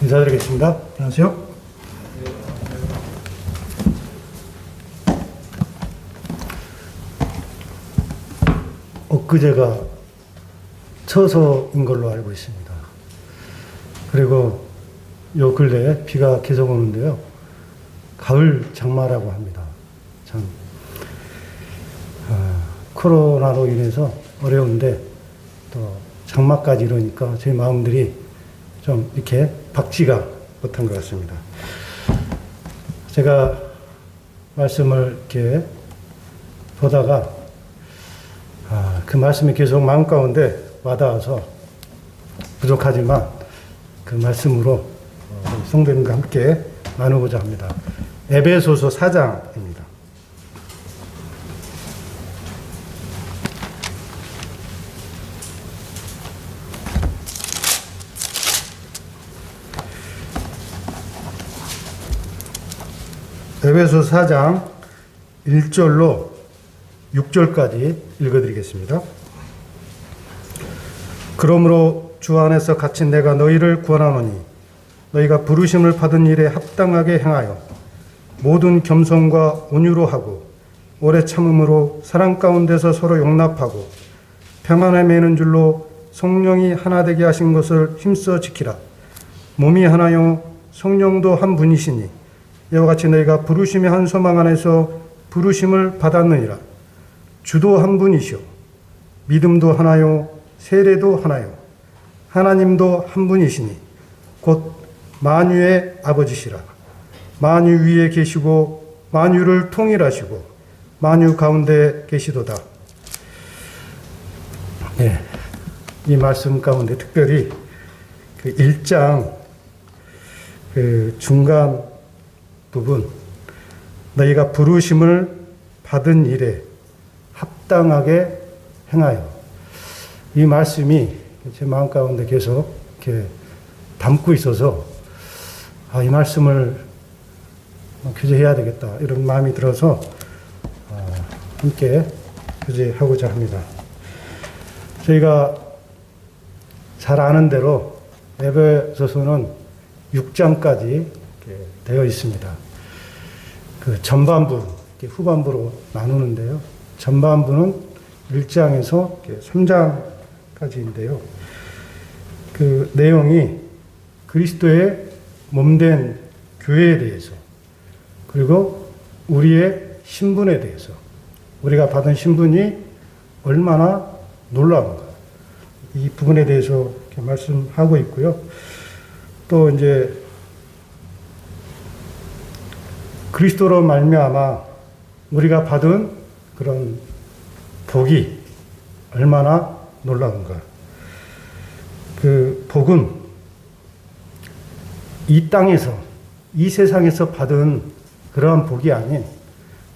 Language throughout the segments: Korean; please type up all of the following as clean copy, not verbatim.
인사드리겠습니다. 안녕하세요. 엊그제가 처서인 걸로 알고 있습니다. 그리고 요 근래에 비가 계속 오는데요. 가을 장마라고 합니다. 참 코로나로 인해서 어려운데 또 장마까지 이러니까 저희 마음들이 좀 이렇게 박지가 못한 것 같습니다. 제가 말씀을 이렇게 보다가 그 말씀이 계속 마음 가운데 와닿아서 부족하지만 그 말씀으로 성도님과 함께 나누고자 합니다. 에베소서 4장입니다. 에베소서 4장 1절로 6절까지 읽어드리겠습니다. 그러므로 주 안에서 갇힌 내가 너희를 구원하노니 너희가 부르심을 받은 일에 합당하게 행하여 모든 겸손과 온유로 하고 오래 참음으로 사랑 가운데서 서로 용납하고 평안에 매는 줄로 성령이 하나 되게 하신 것을 힘써 지키라. 몸이 하나요 성령도 한 분이시니 이와 같이 너희가 부르심의 한 소망 안에서 부르심을 받았느니라. 주도 한 분이시오 믿음도 하나요 세례도 하나요 하나님도 한 분이시니 곧 만유의 아버지시라. 만유 위에 계시고 만유를 통일하시고 만유 가운데 계시도다. 네, 이 말씀 가운데 특별히 그 1장 그 중간 부분 너희가 부르심을 받은 일에 합당하게 행하여, 이 말씀이 제 마음 가운데 계속 이렇게 담고 있어서 이 말씀을 교제해야 되겠다 이런 마음이 들어서 함께 교제하고자 합니다. 저희가 잘 아는 대로 에베소서는 6장까지 되어 있습니다. 그 전반부, 후반부로 나누는데요. 전반부는 1장에서 3장까지인데요. 그 내용이 그리스도의 몸된 교회에 대해서, 그리고 우리의 신분에 대해서, 우리가 받은 신분이 얼마나 놀라운가, 이 부분에 대해서 이렇게 말씀하고 있고요. 또 이제 그리스도로 말미암아 우리가 받은 그런 복이 얼마나 놀라운가. 그 복은 이 땅에서, 이 세상에서 받은 그러한 복이 아닌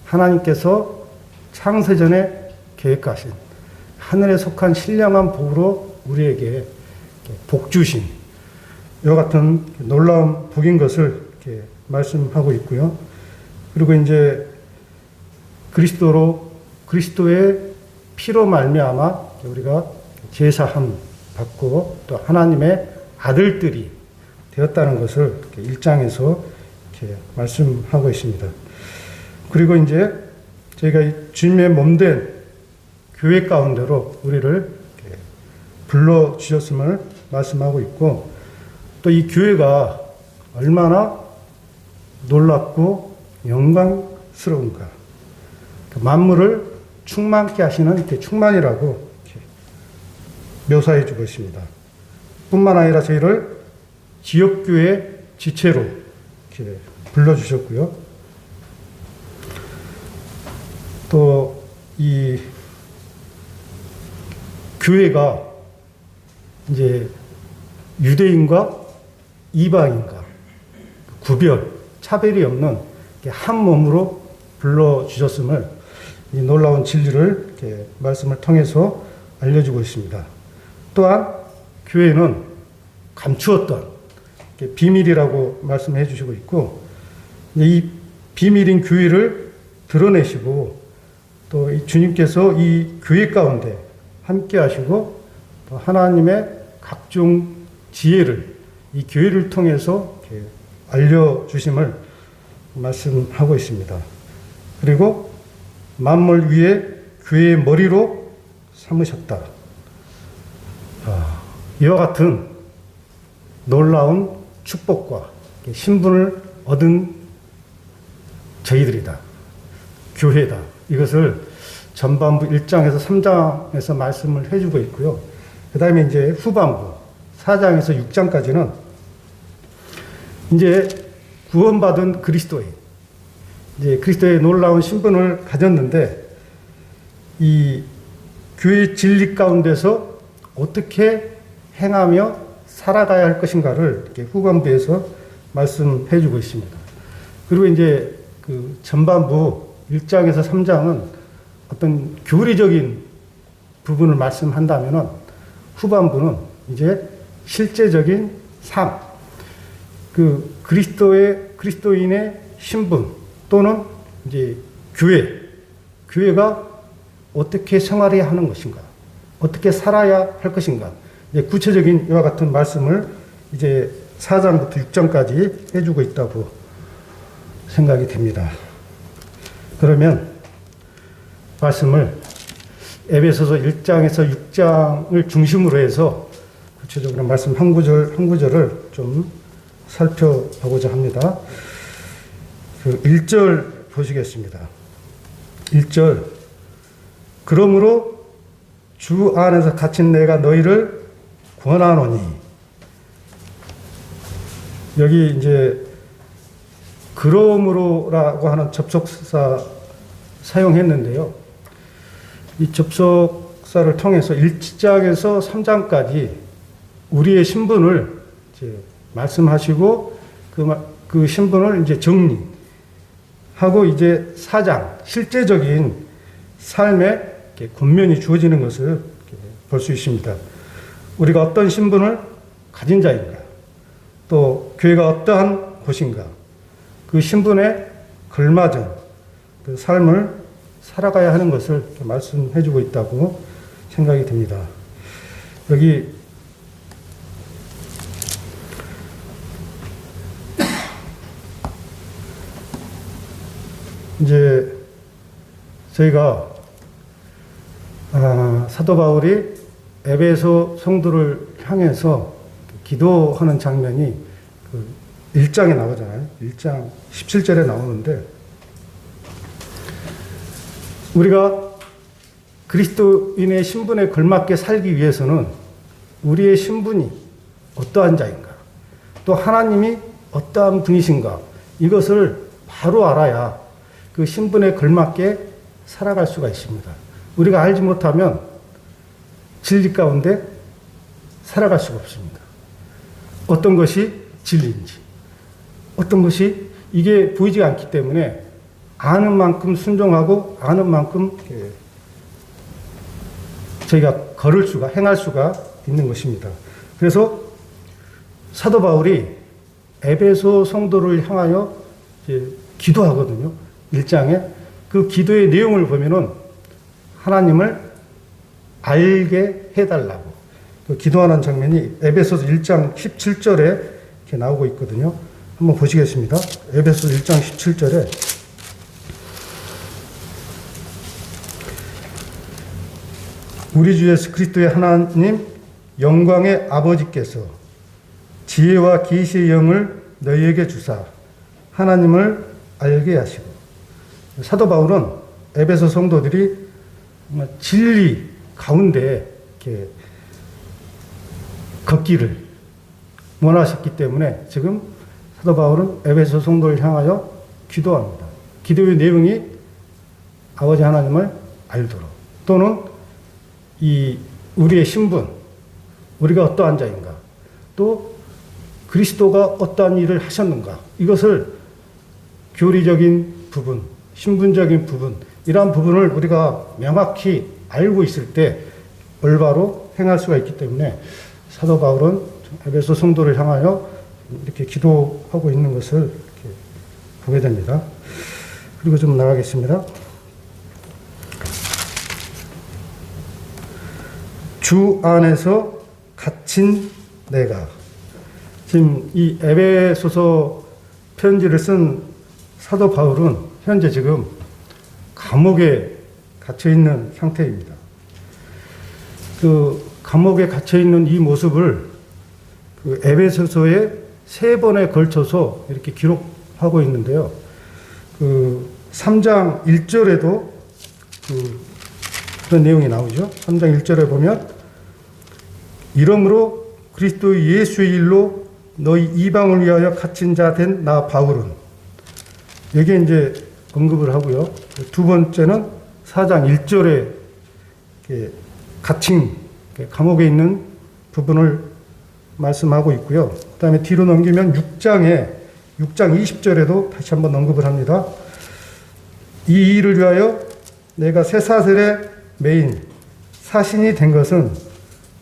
하나님께서 창세전에 계획하신 하늘에 속한 신령한 복으로 우리에게 복 주신 이와 같은 놀라운 복인 것을 이렇게 말씀하고 있고요. 그리고 이제 그리스도의 피로 말미암아 우리가 제사함 받고 또 하나님의 아들들이 되었다는 것을 1장에서 이렇게 말씀하고 있습니다. 그리고 이제 저희가 주님의 몸된 교회 가운데로 우리를 불러 주셨음을 말씀하고 있고, 또 이 교회가 얼마나 놀랍고 영광스러운가. 만물을 충만케 하시는 이렇게 충만이라고 이렇게 묘사해 주고 있습니다. 뿐만 아니라 저희를 지역교회 지체로 이렇게 불러주셨고요. 또 이 교회가 이제 유대인과 이방인과 구별, 차별이 없는 한 몸으로 불러주셨음을, 이 놀라운 진리를 이렇게 말씀을 통해서 알려주고 있습니다. 또한 교회는 감추었던 비밀이라고 말씀해 주시고 있고, 이 비밀인 교회를 드러내시고 또 이 주님께서 이 교회 가운데 함께 하시고 또 하나님의 각종 지혜를 이 교회를 통해서 이렇게 알려주심을 말씀하고 있습니다. 그리고 만물 위에 교회의 머리로 삼으셨다. 이와 같은 놀라운 축복과 신분을 얻은 저희들이다. 교회다. 이것을 전반부 1장에서 3장에서 말씀을 해주고 있고요. 그 다음에 이제 후반부 4장에서 6장까지는 이제 구원받은 그리스도인, 이제 그리스도의 놀라운 신분을 가졌는데 이 교회 진리 가운데서 어떻게 행하며 살아가야 할 것인가를 이렇게 후반부에서 말씀해 주고 있습니다. 그리고 이제 그 전반부 1장에서 3장은 어떤 교리적인 부분을 말씀한다면은 후반부는 이제 실제적인 삶, 그 그리스도인의 신분 또는 이제 교회가 어떻게 생활해야 하는 것인가, 어떻게 살아야 할 것인가, 이제 구체적인 이와 같은 말씀을 이제 4장부터 6장까지 해주고 있다고 생각이 됩니다. 그러면 말씀을 에베소서 1장에서 6장을 중심으로 해서 구체적으로 말씀 한 구절 한 구절을 좀 살펴보고자 합니다. 그 1절 보시겠습니다. 1절. 그러므로 주 안에서 갇힌 내가 너희를 권하노니. 여기 이제 그러므로라고 하는 접속사 사용했는데요. 이 접속사를 통해서 1장에서 3장까지 우리의 신분을 이제 말씀하시고 그 신분을 이제 정리하고 이제 4장 실제적인 삶의 권면이 주어지는 것을 볼 수 있습니다. 우리가 어떤 신분을 가진 자인가, 또 교회가 어떠한 곳인가, 그 신분에 걸맞은 그 삶을 살아가야 하는 것을 말씀해 주고 있다고 생각이 듭니다. 여기 이제 저희가 사도 바울이 에베소 성도를 향해서 기도하는 장면이 그 1장에 나오잖아요. 1장 17절에 나오는데 우리가 그리스도인의 신분에 걸맞게 살기 위해서는 우리의 신분이 어떠한 자인가, 또 하나님이 어떠한 분이신가, 이것을 바로 알아야 그 신분에 걸맞게 살아갈 수가 있습니다. 우리가 알지 못하면 진리 가운데 살아갈 수가 없습니다. 어떤 것이 진리인지, 어떤 것이 이게 보이지 않기 때문에 아는 만큼 순종하고 아는 만큼 저희가 행할 수가 있는 것입니다. 그래서 사도 바울이 에베소 성도를 향하여 이제 기도하거든요. 1장에 그 기도의 내용을 보면은 하나님을 알게 해달라고 그 기도하는 장면이 에베소서 1장 17절에 이렇게 나오고 있거든요. 한번 보시겠습니다. 에베소서 1장 17절에 우리 주 예수 그리스도의 하나님 영광의 아버지께서 지혜와 계시의 영을 너희에게 주사 하나님을 알게 하시고, 사도 바울은 에베소 성도들이 진리 가운데 이렇게 걷기를 원하셨기 때문에 지금 사도 바울은 에베소 성도를 향하여 기도합니다. 기도의 내용이 아버지 하나님을 알도록, 또는 우리의 신분, 우리가 어떠한 자인가, 또 그리스도가 어떠한 일을 하셨는가, 이것을 교리적인 부분, 신분적인 부분, 이러한 부분을 우리가 명확히 알고 있을 때 올바로 행할 수가 있기 때문에 사도 바울은 에베소 성도를 향하여 이렇게 기도하고 있는 것을 이렇게 보게 됩니다. 그리고 좀 나가겠습니다. 주 안에서 갇힌 내가. 지금 이 에베소서 편지를 쓴 사도 바울은 현재 지금 감옥에 갇혀 있는 상태입니다. 그 감옥에 갇혀 있는 이 모습을 그 에베소서에 3번에 걸쳐서 이렇게 기록하고 있는데요. 그 3장 1절에도 그런 내용이 나오죠. 3장 1절에 보면 이러므로 그리스도 예수의 일로 너희 이방을 위하여 갇힌 자 된 나 바울은, 여기에 이제 언급을 하고요. 두 번째는 4장 1절에 갇힌 감옥에 있는 부분을 말씀하고 있고요. 그 다음에 뒤로 넘기면 6장 20절에도 다시 한번 언급을 합니다. 이 일을 위하여 내가 쇠사슬에 매인 사신이 된 것은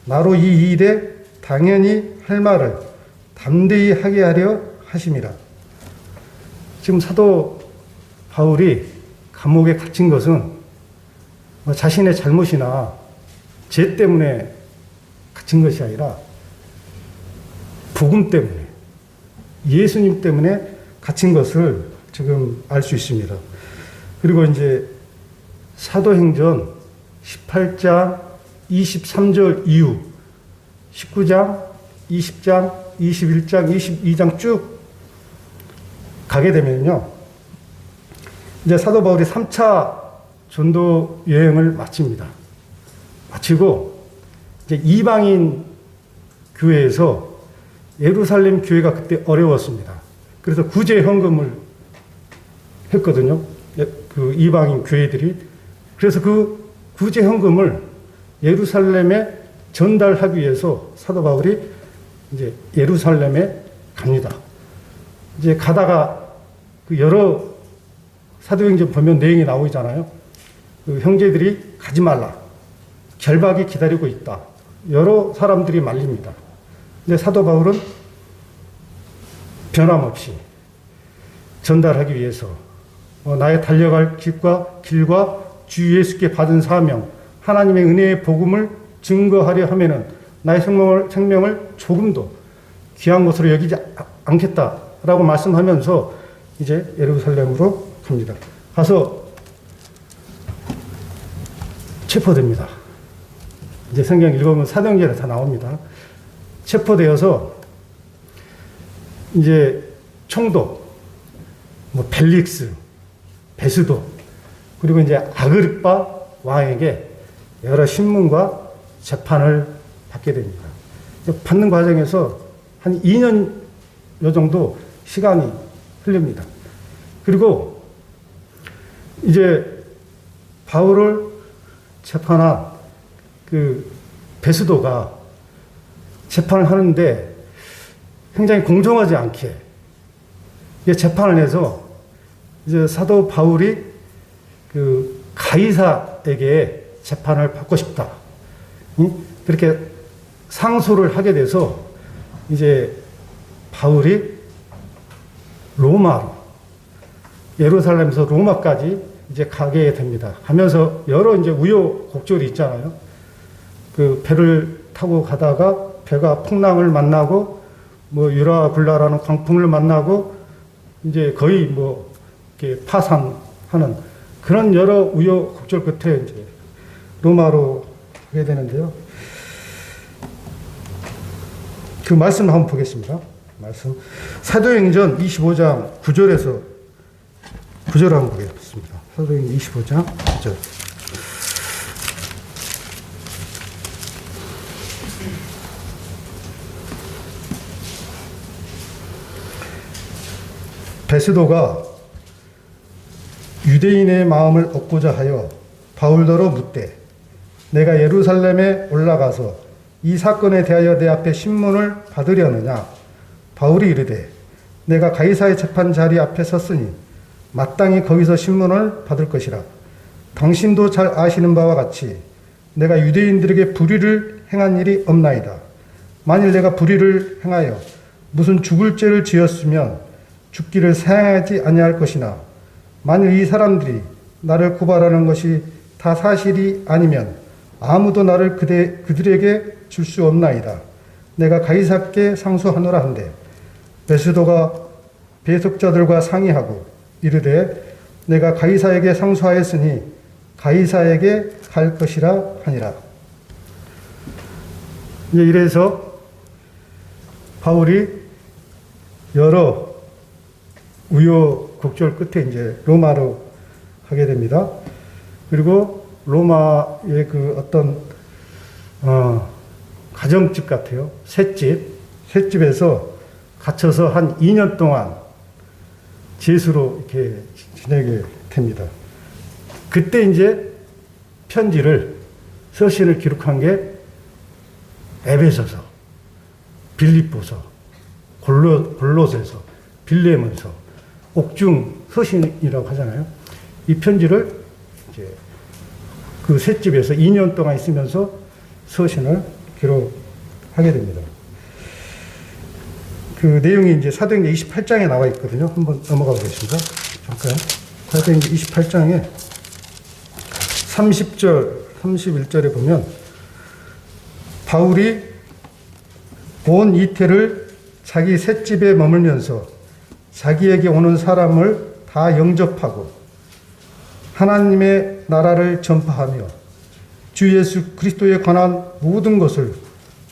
나로 이 일에 당연히 할 말을 담대히 하게 하려 하심이라. 지금 사도 바울이 감옥에 갇힌 것은 자신의 잘못이나 죄 때문에 갇힌 것이 아니라 복음 때문에, 예수님 때문에 갇힌 것을 지금 알 수 있습니다. 그리고 이제 사도행전 18장 23절 이후 19장, 20장, 21장, 22장 쭉 가게 되면요. 이제 사도 바울이 3차 전도 여행을 마칩니다. 마치고 이제 이방인 교회에서 예루살렘 교회가 그때 어려웠습니다. 그래서 구제 헌금을 했거든요. 그 이방인 교회들이. 그래서 그 구제 헌금을 예루살렘에 전달하기 위해서 사도 바울이 이제 예루살렘에 갑니다. 이제 가다가 그 여러 사도행전 보면 내용이 나오잖아요. 그 형제들이 가지 말라. 결박이 기다리고 있다. 여러 사람들이 말립니다. 근데 사도 바울은 변함없이 전달하기 위해서 나의 달려갈 길과 주 예수께 받은 사명, 하나님의 은혜의 복음을 증거하려 하면은 나의 생명을 조금도 귀한 것으로 여기지 않겠다라고 말씀하면서 이제 예루살렘으로 갑니다. 가서 체포됩니다. 이제 성경 읽으면 사도행전에 다 나옵니다. 체포되어서 이제 총독, 벨릭스, 베스도, 그리고 이제 아그리빠 왕에게 여러 신문과 재판을 받게 됩니다. 받는 과정에서 한 2년여 정도 시간이 흘립니다. 그리고 이제 바울을 재판한 그 베스도가 재판을 하는데 굉장히 공정하지 않게 재판을 해서 이제 사도 바울이 그 가이사에게 재판을 받고 싶다. 그렇게 상소를 하게 돼서 이제 바울이 로마로, 예루살렘에서 로마까지 이제 가게 됩니다. 가면서 여러 이제 우여곡절이 있잖아요. 그 배를 타고 가다가 배가 풍랑을 만나고 유라굴라라는 광풍을 만나고 이제 거의 이렇게 파산하는 그런 여러 우여곡절 끝에 이제 로마로 가게 되는데요. 그 말씀을 한번 보겠습니다. 말씀. 사도행전 25장 9절에서 9절 한번 보겠습니다. 사도행전 25장 9절. 베스도가 유대인의 마음을 얻고자 하여 바울더러 묻되 내가 예루살렘에 올라가서 이 사건에 대하여 내 앞에 신문을 받으려느냐. 바울이 이르되 내가 가이사의 재판 자리 앞에 섰으니 마땅히 거기서 신문을 받을 것이라. 당신도 잘 아시는 바와 같이 내가 유대인들에게 불의를 행한 일이 없나이다. 만일 내가 불의를 행하여 무슨 죽을 죄를 지었으면 죽기를 사양하지 아니할 것이나 만일 이 사람들이 나를 고발하는 것이 다 사실이 아니면 아무도 나를 그들에게 줄 수 없나이다. 내가 가이사께 상소하노라 한데 베스도가 배속자들과 상의하고 이르되 내가 가이사에게 상소하였으니 가이사에게 갈 것이라 하니라. 이제 이래서 바울이 여러 우여곡절 끝에 이제 로마로 가게 됩니다. 그리고 로마의 그 어떤 가정집 같아요. 셋집에서 갇혀서 한 2년 동안 제수로 이렇게 지내게 됩니다. 그때 이제 편지를, 서신을 기록한 게 에베소서, 빌립보서, 골로새서, 빌레몬서, 옥중 서신이라고 하잖아요. 이 편지를 이제 그 셋집에서 2년 동안 있으면서 서신을 기록하게 됩니다. 그 내용이 이제 사도행전 28장에 나와 있거든요. 한번 넘어가 보겠습니다. 잠깐. 사도행전 28장에 30절, 31절에 보면 바울이 온 이태를 자기 셋집에 머물면서 자기에게 오는 사람을 다 영접하고 하나님의 나라를 전파하며 주 예수 그리스도에 관한 모든 것을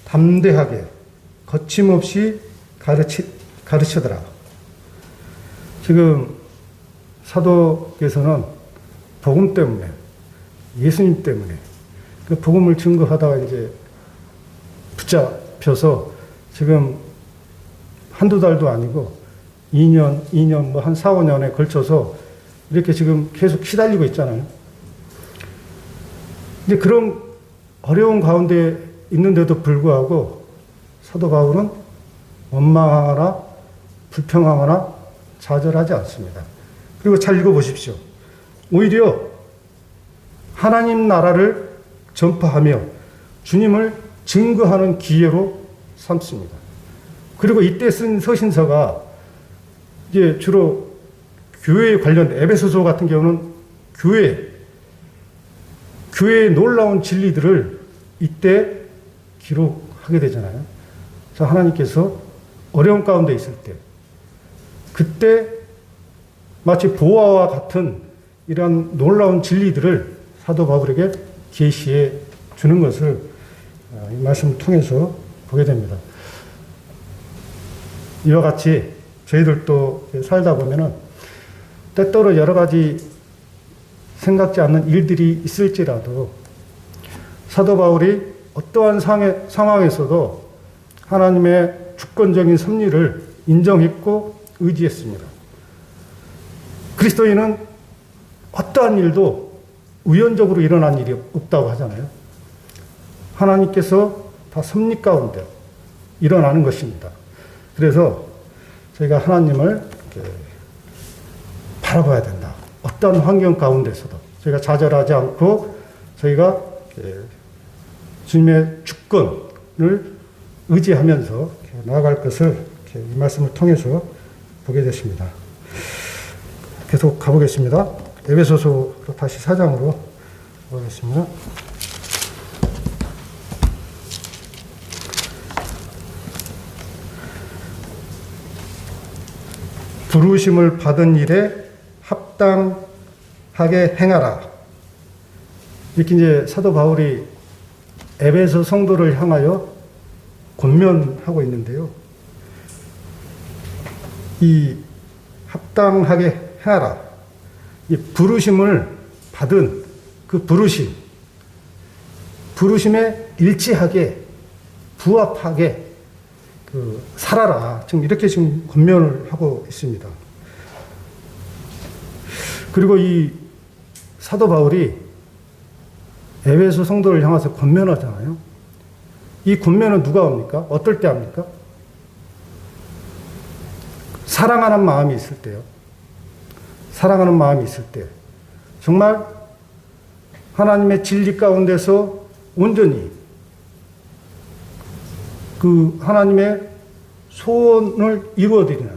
담대하게 거침없이 가르치더라. 지금 사도께서는 복음 때문에, 예수님 때문에 그 복음을 증거하다가 이제 붙잡혀서 지금 한두 달도 아니고 2년 뭐 한 4, 5년에 걸쳐서 이렇게 지금 계속 시달리고 있잖아요. 근데 그런 어려운 가운데 있는데도 불구하고 사도 바울은 원망하거나 불평하거나 좌절하지 않습니다. 그리고 잘 읽어보십시오. 오히려 하나님 나라를 전파하며 주님을 증거하는 기회로 삼습니다. 그리고 이때 쓴 서신서가 이제 주로 교회에 관련, 에베소서 같은 경우는 교회의 놀라운 진리들을 이때 기록하게 되잖아요. 자, 하나님께서 어려운 가운데 있을 때, 그때 마치 보화와 같은 이런 놀라운 진리들을 사도 바울에게 계시해 주는 것을 이 말씀을 통해서 보게 됩니다. 이와 같이 저희들도 살다 보면은 때때로 여러 가지 생각지 않는 일들이 있을지라도 사도 바울이 어떠한 상황에서도 하나님의 주권적인 섭리를 인정했고 의지했습니다. 그리스도인은 어떠한 일도 우연적으로 일어난 일이 없다고 하잖아요. 하나님께서 다 섭리 가운데 일어나는 것입니다. 그래서 저희가 하나님을 바라봐야 된다. 어떤 환경 가운데서도 저희가 좌절하지 않고 저희가 주님의 주권을 의지하면서 나아갈 것을 이 말씀을 통해서 보게 됐습니다. 계속 가보겠습니다. 에베소서 다시 4장으로 가보겠습니다. 부르심을 받은 일에 합당하게 행하라. 이렇게 이제 사도 바울이 에베소 성도를 향하여 권면하고 있는데요. 이 합당하게 행하라. 이 부르심을 받은 그 부르심에 일치하게, 부합하게 살아라. 지금 이렇게 지금 권면을 하고 있습니다. 그리고 이 사도 바울이 에베소 성도를 향해서 권면하잖아요. 이 권면은 누가 합니까? 어떨 때 합니까? 사랑하는 마음이 있을 때요. 사랑하는 마음이 있을 때. 정말 하나님의 진리 가운데서 온전히 그 하나님의 소원을 이루어드리는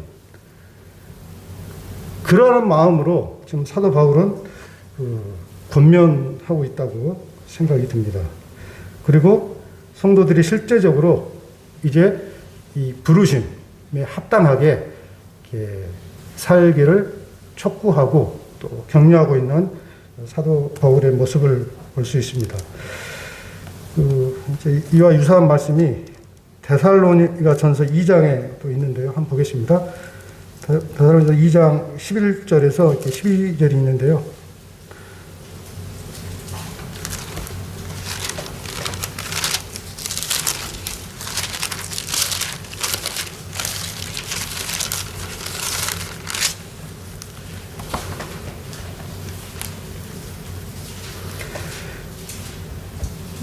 그러한 마음으로 지금 사도 바울은 권면하고 있다고 생각이 듭니다. 그리고 성도들이 실제적으로 이제 이 부르심, 합당하게 이렇게 살기를 촉구하고 또 격려하고 있는 사도 바울의 모습을 볼 수 있습니다. 이제 이와 유사한 말씀이 데살로니가 전서 2장에 또 있는데요. 한번 보겠습니다. 데살로니가 2장 11절에서 이렇게 12절이 있는데요.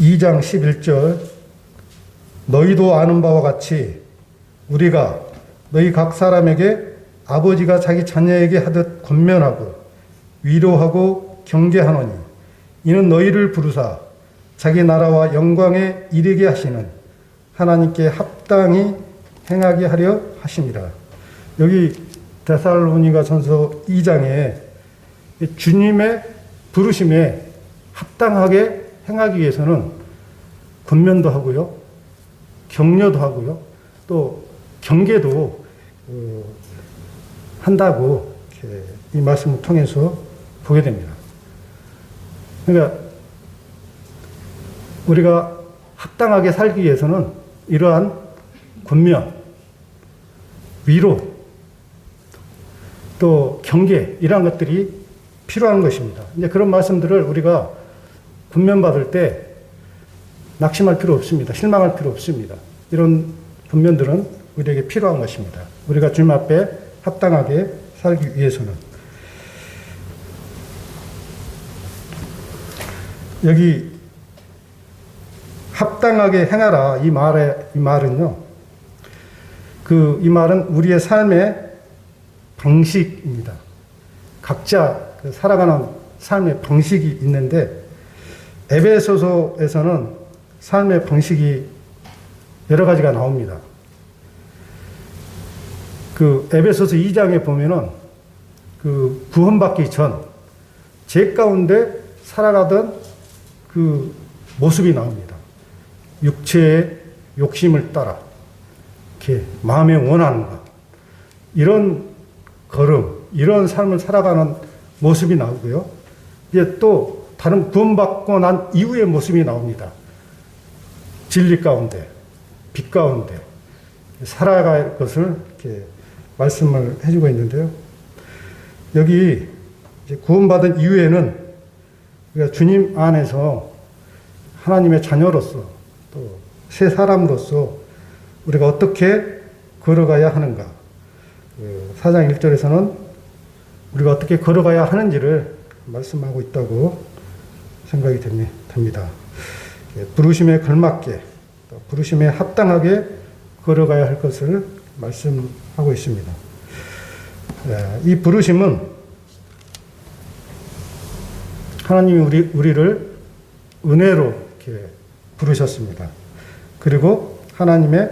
이 장 11절 너희도 아는 바와 같이 우리가 너희 각 사람에게 아버지가 자기 자녀에게 하듯 권면하고 위로하고 경계하노니 이는 너희를 부르사 자기 나라와 영광에 이르게 하시는 하나님께 합당히 행하게 하려 하십니다. 여기 데살로니가 전서 2장에 주님의 부르심에 합당하게 행하기 위해서는 권면도 하고요, 격려도 하고요, 또 경계도 한다고 이렇게 이 말씀을 통해서 보게 됩니다. 그러니까 우리가 합당하게 살기 위해서는 이러한 권면, 위로, 또 경계 이러한 것들이 필요한 것입니다. 이제 그런 말씀들을 우리가 권면받을 때 낙심할 필요 없습니다. 실망할 필요 없습니다. 이런 권면들은 우리에게 필요한 것입니다. 우리가 주님 앞에 합당하게 살기 위해서는. 여기 합당하게 행하라 이 말은요. 이 말은 우리의 삶의 방식입니다. 각자 살아가는 삶의 방식이 있는데 에베소서에서는 삶의 방식이 여러 가지가 나옵니다. 에베소서 2장에 보면은 구원받기 전 죄 가운데 살아가던 그 모습이 나옵니다. 육체의 욕심을 따라 이렇게 마음에 원하는 것, 이런 걸음, 이런 삶을 살아가는 모습이 나오고요. 이제 또 다른 구원받고 난 이후의 모습이 나옵니다. 진리 가운데, 빛 가운데 살아갈 것을 이렇게 말씀을 해주고 있는데요. 여기 이제 구원받은 이후에는 우리가 주님 안에서 하나님의 자녀로서 또 새 사람으로서 우리가 어떻게 걸어가야 하는가. 4장 1절에서는 우리가 어떻게 걸어가야 하는지를 말씀하고 있다고 생각이 됩니다. 부르심에 걸맞게, 부르심에 합당하게 걸어가야 할 것을 말씀하고 있습니다. 이 부르심은 하나님이 우리를 은혜로 이렇게 부르셨습니다. 그리고 하나님의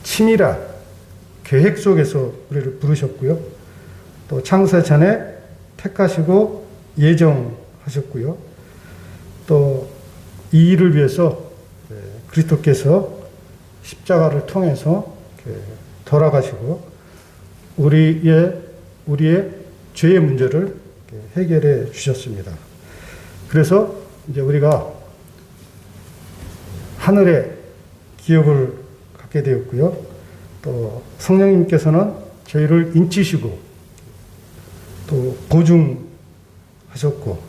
치밀한 계획 속에서 우리를 부르셨고요. 또 창세 전에 택하시고 예정하셨고요. 또 이 일을 위해서 그리스도께서 십자가를 통해서 돌아가시고 우리의 죄의 문제를 해결해 주셨습니다. 그래서 이제 우리가 하늘의 기업을 갖게 되었고요. 또 성령님께서는 저희를 인치시고 또 보증하셨고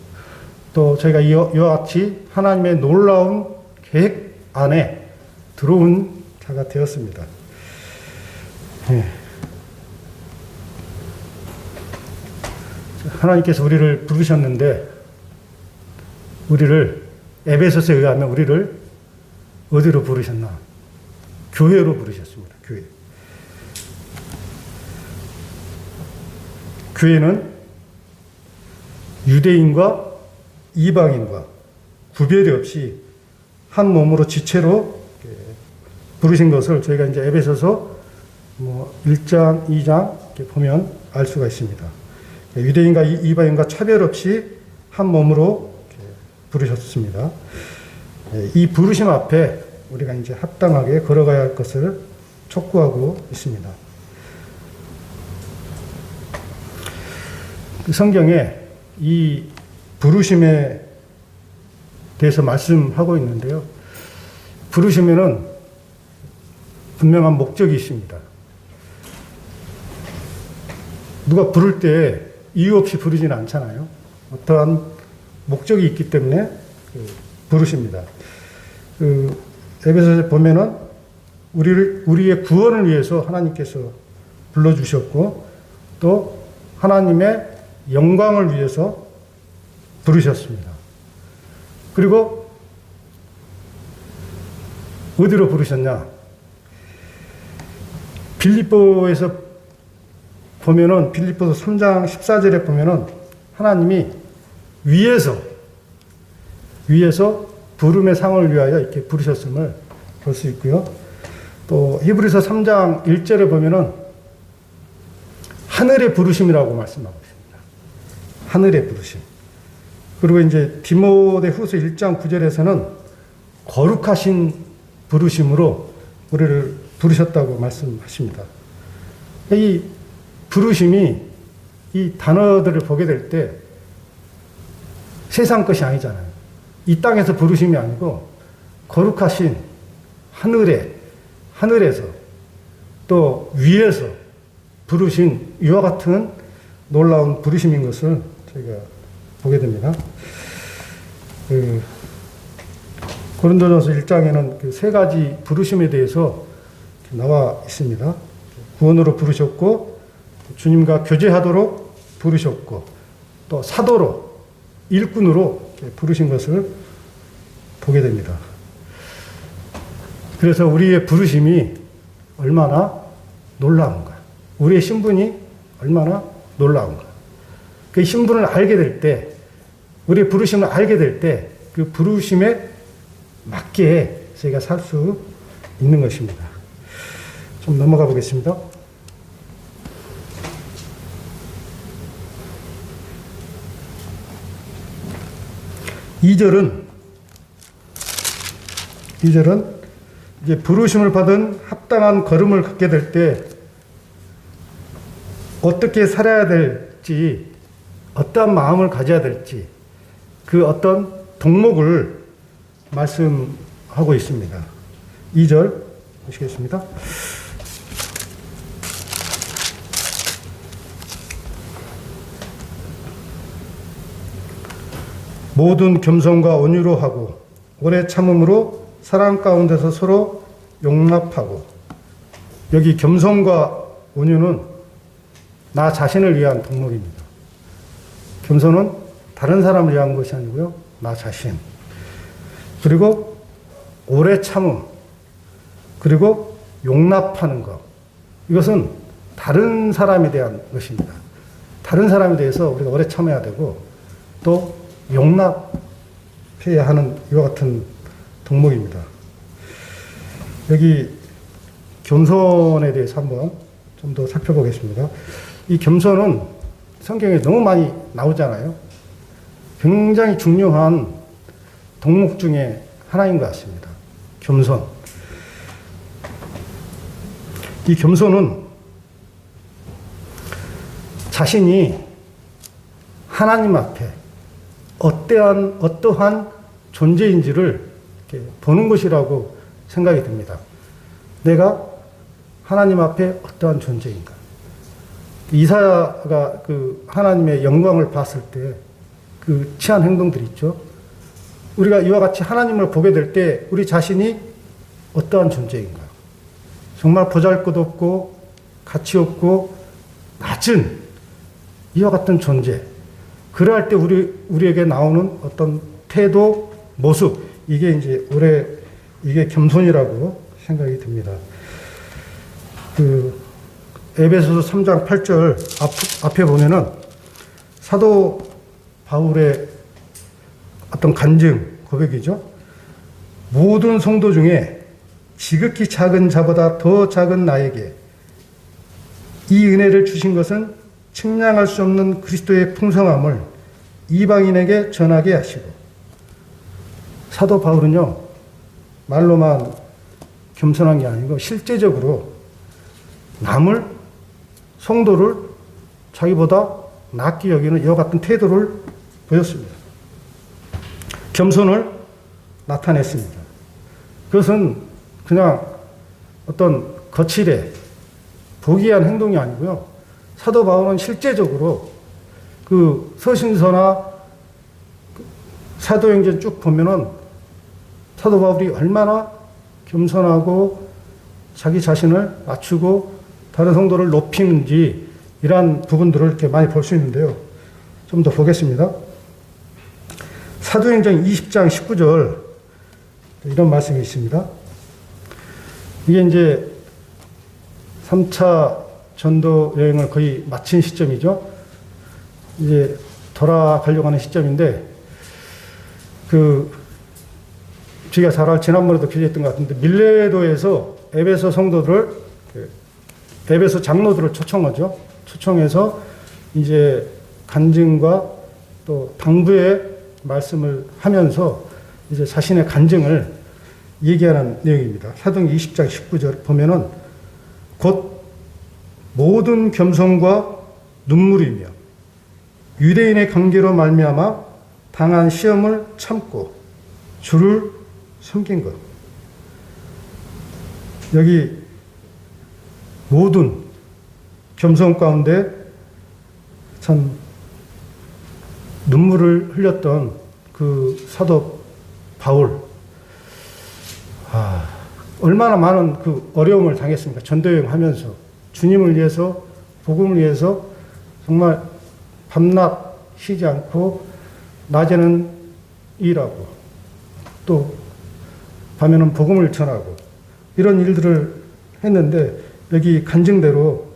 또 저희가 이와 같이 하나님의 놀라운 계획 안에 들어온 자가 되었습니다. 하나님께서 우리를 부르셨는데 우리를 에베소서에 의하면 우리를 어디로 부르셨나? 교회로 부르셨습니다. 교회. 교회는 유대인과 이방인과 구별이 없이 한 몸으로 지체로 부르신 것을 저희가 이제 에베소서 1장, 2장 이렇게 보면 알 수가 있습니다. 유대인과 이방인과 차별 없이 한 몸으로 부르셨습니다. 이 부르심 앞에 우리가 이제 합당하게 걸어가야 할 것을 촉구하고 있습니다. 성경에 이 부르심에 대해서 말씀하고 있는데요. 부르심에는 분명한 목적이 있습니다. 누가 부를 때 이유 없이 부르지는 않잖아요. 어떠한 목적이 있기 때문에 부르십니다. 에베소서에 보면은 우리의 구원을 위해서 하나님께서 불러주셨고 또 하나님의 영광을 위해서 부르셨습니다. 그리고 어디로 부르셨냐? 빌립보에서 보면은 빌립보서 3장 14절에 보면은 하나님이 위에서 부름의 상을 위하여 이렇게 부르셨음을 볼 수 있고요. 또 히브리서 3장 1절에 보면은 하늘의 부르심이라고 말씀하고 있습니다. 하늘의 부르심. 그리고 이제 디모데후서 1장 9절에서는 거룩하신 부르심으로 우리를 부르셨다고 말씀하십니다. 이 부르심이 이 단어들을 보게 될 때 세상 것이 아니잖아요. 이 땅에서 부르심이 아니고 거룩하신 하늘에서 또 위에서 부르신 이와 같은 놀라운 부르심인 것을 저희가 보게 됩니다. 고린도전서 1장에는 그 세 가지 부르심에 대해서 나와 있습니다. 구원으로 부르셨고 주님과 교제하도록 부르셨고 또 사도로 일꾼으로 부르신 것을 보게 됩니다. 그래서 우리의 부르심이 얼마나 놀라운가, 우리의 신분이 얼마나 놀라운가. 그 신분을 알게 될 때, 우리의 부르심을 알게 될 때 그 부르심에 맞게 저희가 살 수 있는 것입니다. 좀 넘어가 보겠습니다. 이 절은 이제 부르심을 받은 합당한 걸음을 걷게 될 때 어떻게 살아야 될지, 어떠한 마음을 가져야 될지 그 어떤 동목을 말씀하고 있습니다. 2절 보시겠습니다. 모든 겸손과 온유로 하고 오래 참음으로 사랑 가운데서 서로 용납하고. 여기 겸손과 온유는 나 자신을 위한 동목입니다. 겸손은 다른 사람을 위한 것이 아니고요, 나 자신. 그리고 오래 참음, 그리고 용납하는 것. 이것은 다른 사람에 대한 것입니다. 다른 사람에 대해서 우리가 오래 참아야 되고 또 용납해야 하는 이와 같은 동목입니다. 여기 겸손에 대해서 한번 좀 더 살펴보겠습니다. 이 겸손은 성경에 너무 많이 나오잖아요. 굉장히 중요한 동목 중에 하나인 것 같습니다. 겸손. 이 겸손은 자신이 하나님 앞에 어떠한 존재인지를 이렇게 보는 것이라고 생각이 듭니다. 내가 하나님 앞에 어떠한 존재인가. 이사야가 그 하나님의 영광을 봤을 때 그 취한 행동들이 있죠. 우리가 이와 같이 하나님을 보게 될 때 우리 자신이 어떠한 존재인가. 정말 보잘것없고 가치 없고 낮은 이와 같은 존재. 그러할 때 우리에게 나오는 어떤 태도, 모습, 이게 이게 겸손이라고 생각이 듭니다. 그 에베소서 3장 8절 앞에 보면은 사도 바울의 어떤 간증, 고백이죠. 모든 성도 중에 지극히 작은 자보다 더 작은 나에게 이 은혜를 주신 것은 측량할 수 없는 그리스도의 풍성함을 이방인에게 전하게 하시고. 사도 바울은요, 말로만 겸손한 게 아니고 실제적으로 남을, 성도를 자기보다 낫게 여기는 이와 같은 태도를 보였습니다. 겸손을 나타냈습니다. 그것은 그냥 어떤 거칠에 부귀한 행동이 아니고요. 사도 바울은 실제적으로 그 서신서나 사도행전 쭉 보면은 사도 바울이 얼마나 겸손하고 자기 자신을 낮추고 다른 성도를 높이는지 이러한 부분들을 이렇게 많이 볼 수 있는데요. 좀 더 보겠습니다. 사도행전 20장 19절 이런 말씀이 있습니다. 이게 이제 3차 전도 여행을 거의 마친 시점이죠. 이제 돌아가려고 하는 시점인데, 제가 잘 지난번에도 기재했던 것 같은데, 밀레도에서 에베소 성도들을, 에베소 장로들을 초청하죠. 초청해서 이제 간증과 또 당부의 말씀을 하면서 이제 자신의 간증을 얘기하는 내용입니다. 사도행전 20장 19절 보면은 곧 모든 겸손과 눈물이며 유대인의 관계로 말미암아 당한 시험을 참고 주를 섬긴 것. 여기 모든 겸손 가운데 참 눈물을 흘렸던 그 사도 바울. 얼마나 많은 그 어려움을 당했습니까? 전도여행 하면서. 주님을 위해서, 복음을 위해서 정말 밤낮 쉬지 않고, 낮에는 일하고, 또 밤에는 복음을 전하고, 이런 일들을 했는데, 여기 간증대로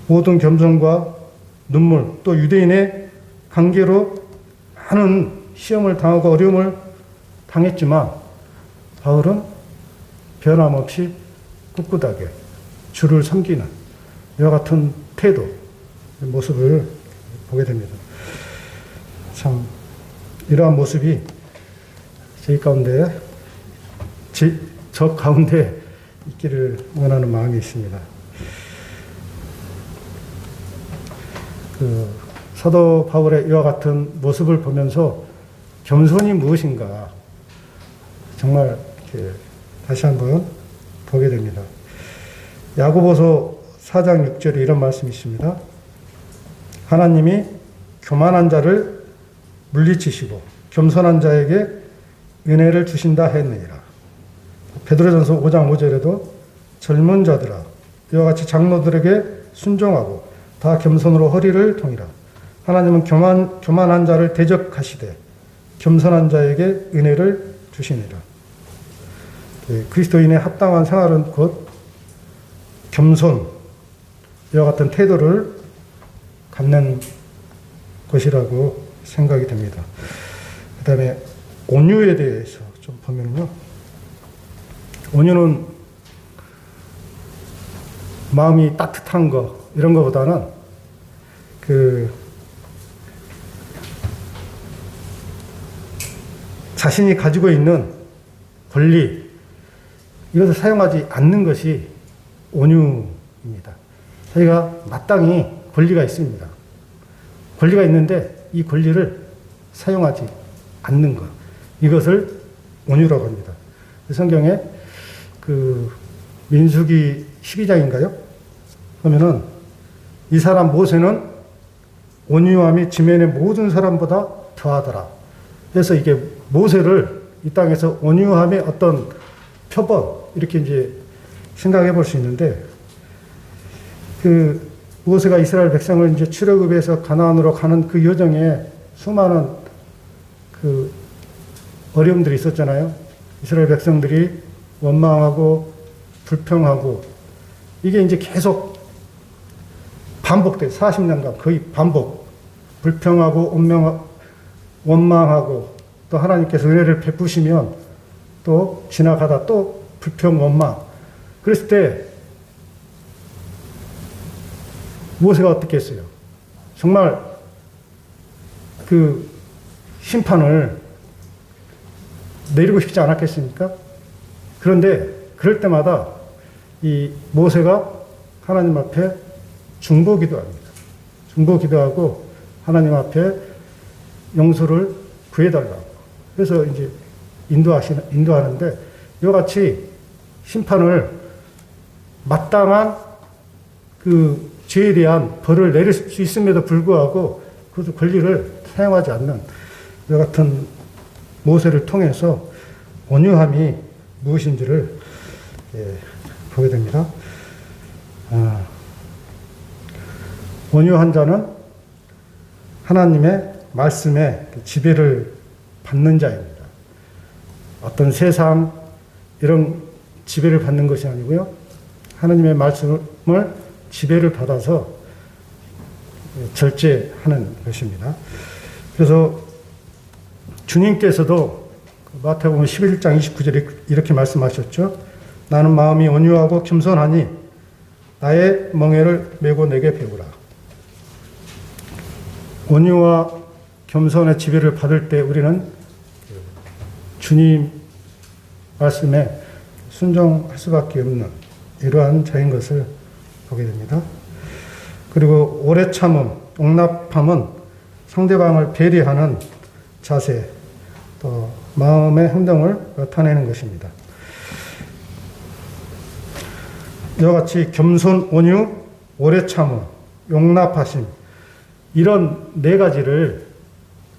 모든 겸손과 눈물, 또 유대인의 관계로 많은 시험을 당하고 어려움을 당했지만, 바울은 변함없이 꿋꿋하게 주를 섬기는 이와 같은 태도, 모습을 보게 됩니다. 참, 이러한 모습이 저 가운데 있기를 원하는 마음이 있습니다. 사도 바울의 이와 같은 모습을 보면서 겸손이 무엇인가 정말 이렇게 다시 한번 보게 됩니다. 야고보서 4장 6절에 이런 말씀이 있습니다. 하나님이 교만한 자를 물리치시고 겸손한 자에게 은혜를 주신다 했느니라. 베드로전서 5장 5절에도 젊은 자들아 이와 같이 장로들에게 순종하고 다 겸손으로 허리를 동이라. 하나님은 교만한 자를 대적하시되 겸손한 자에게 은혜를 주시니라. 그리스도인의 합당한 생활은 곧 겸손, 이와 같은 태도를 갖는 것이라고 생각이 됩니다. 그 다음에 온유에 대해서 좀 보면요. 온유는 마음이 따뜻한 거, 이런 것보다는 자신이 가지고 있는 권리, 이것을 사용하지 않는 것이 온유입니다. 저희가 마땅히 권리가 있습니다. 권리가 있는데 이 권리를 사용하지 않는 것, 이것을 온유라고 합니다. 성경에 민수기 12장인가요? 그러면은 이 사람 모세는 온유함이 지면의 모든 사람보다 더하더라. 그래서 이게 모세를 이 땅에서 온유함의 어떤 표본, 이렇게 이제 생각해 볼 수 있는데, 모세가 이스라엘 백성을 이제 출애굽에서 가나안으로 가는 그 여정에 수많은 어려움들이 있었잖아요. 이스라엘 백성들이 원망하고 불평하고, 이게 이제 계속 반복돼. 40년간 거의 반복. 불평하고 원망하고, 또 하나님께서 은혜를 베푸시면 또 지나가다 또 불평, 원망. 그랬을 때 모세가 어떻게 했어요? 정말 심판을 내리고 싶지 않았겠습니까? 그런데 그럴 때마다 이 모세가 하나님 앞에 중보 기도합니다. 중보 기도하고 하나님 앞에 용서를 구해달라고. 그래서 이제 인도하는데 이와 같이 심판을 마땅한 그 죄에 대한 벌을 내릴 수 있음에도 불구하고 그 권리를 사용하지 않는 이와 같은 모세를 통해서 온유함이 무엇인지를 보게 됩니다. 온유한 자는 하나님의 말씀에 지배를 받는 자입니다. 어떤 세상 이런 지배를 받는 것이 아니고요. 하나님의 말씀을 지배를 받아서 절제하는 것입니다. 그래서 주님께서도 마태복음 11장 29절에 이렇게 말씀하셨죠. 나는 마음이 온유하고 겸손하니 나의 멍에를 메고 내게 배우라. 온유와 겸손의 지배를 받을 때 우리는 주님 말씀에 순종할 수밖에 없는 이러한 자인 것을 보게 됩니다. 그리고 오래 참음, 용납함은 상대방을 배려하는 자세, 또 마음의 행동을 나타내는 것입니다. 이와 같이 겸손, 온유, 오래 참음, 용납하심 이런 네 가지를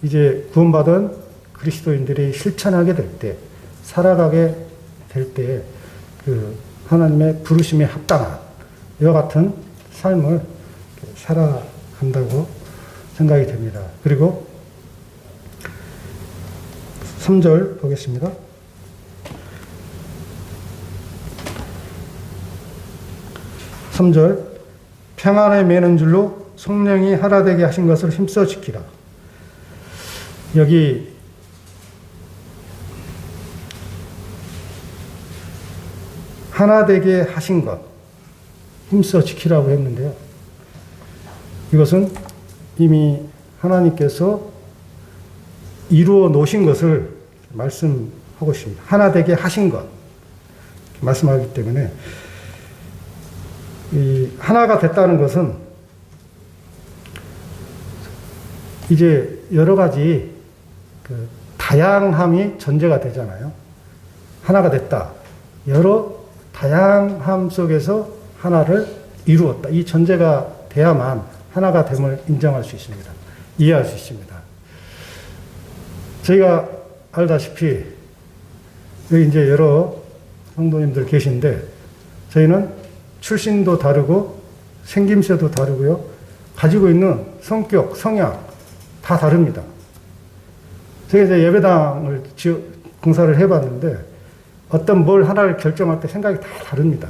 이제 구원받은 그리스도인들이 실천하게 될 때, 살아가게 될 때 그 하나님의 부르심에 합당한 이와 같은 삶을 살아간다고 생각이 됩니다. 그리고 3절 보겠습니다. 3절 평안에 매는 줄로 성령이 하나 되게 하신 것을 힘써 지키라. 여기 하나 되게 하신 것 힘써 지키라고 했는데요. 이것은 이미 하나님께서 이루어 놓으신 것을 말씀하고 있습니다. 하나 되게 하신 것 말씀하기 때문에 이 하나가 됐다는 것은 이제 여러 가지 그 다양함이 전제가 되잖아요. 하나가 됐다. 여러 다양함 속에서 하나를 이루었다. 이 전제가 돼야만 하나가 됨을 인정할 수 있습니다. 이해할 수 있습니다. 저희가 알다시피 여기 이제 여러 성도님들 계신데 저희는 출신도 다르고 생김새도 다르고요. 가지고 있는 성격, 성향 다 다릅니다. 제가 이제 예배당을 공사를 해봤는데 어떤 뭘 하나를 결정할 때 생각이 다 다릅니다.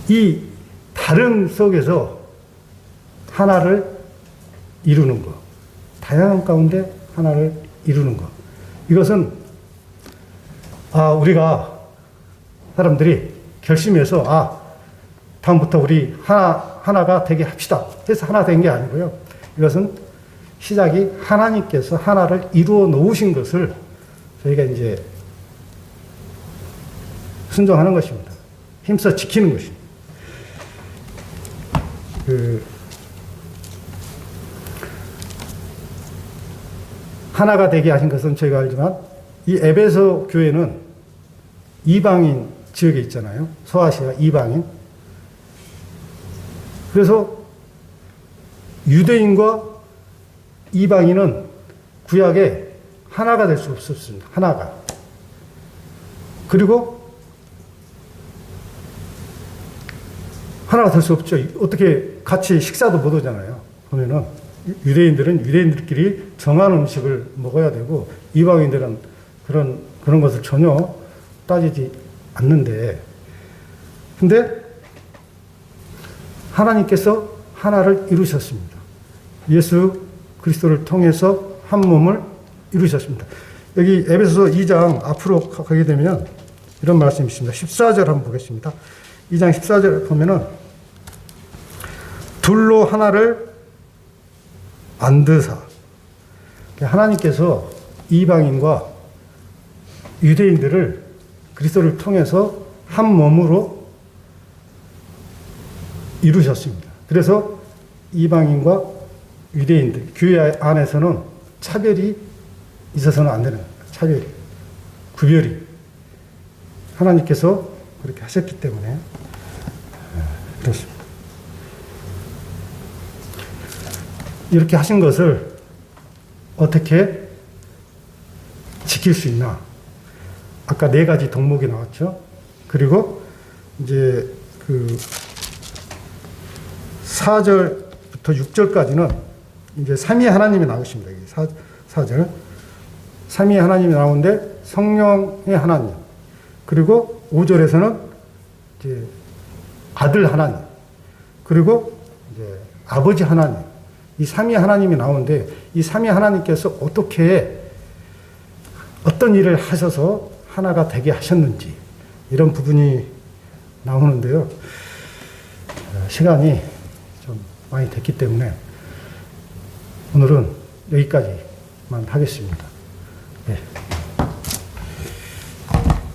이 다른 속에서 하나를 이루는 것, 다양한 가운데 하나를 이루는 것. 이것은 우리가 사람들이 결심해서 다음부터 우리 하나가 되게 합시다 해서 하나 된 게 아니고요. 이것은 시작이 하나님께서 하나를 이루어 놓으신 것을 저희가 이제 순종하는 것입니다. 힘써 지키는 것입니다. 하나가 되게 하신 것은 저희가 알지만 이 에베소 교회는 이방인 지역에 있잖아요. 소아시아 이방인. 그래서 유대인과 이방인은 구약에 하나가 될 수 없었습니다. 하나가. 그리고 하나가 될 수 없죠. 어떻게 같이 식사도 못 하잖아요. 그러면은 유대인들은 유대인들끼리 정한 음식을 먹어야 되고 이방인들은 그런 것을 전혀 따지지 않는데, 근데 하나님께서 하나를 이루셨습니다. 예수 그리스도를 통해서 한 몸을 이루셨습니다. 여기 에베소서 2장 앞으로 가게 되면 이런 말씀이 있습니다. 14절 한번 보겠습니다. 2장 14절 보면은 둘로 하나를 만드사. 하나님께서 이방인과 유대인들을 그리스도를 통해서 한 몸으로 이루셨습니다. 그래서 이방인과 유대인들, 교회 안에서는 차별이 있어서는 안 되는 거예요. 차별이, 구별이. 하나님께서 그렇게 하셨기 때문에 그렇습니다. 이렇게 하신 것을 어떻게 지킬 수 있나? 아까 4가지 덕목이 나왔죠. 그리고 이제 그 4절부터 6절까지는 이제 삼위 하나님이 나오십니다. 4절. 삼위 하나님이 나오는데 성령의 하나님. 그리고 5절에서는 이제 아들 하나님. 그리고 이제 아버지 하나님. 이 삼위 하나님이 나오는데 이 삼위 하나님께서 어떤 일을 하셔서 하나가 되게 하셨는지 이런 부분이 나오는데요. 시간이 좀 많이 됐기 때문에 오늘은 여기까지만 하겠습니다. 네.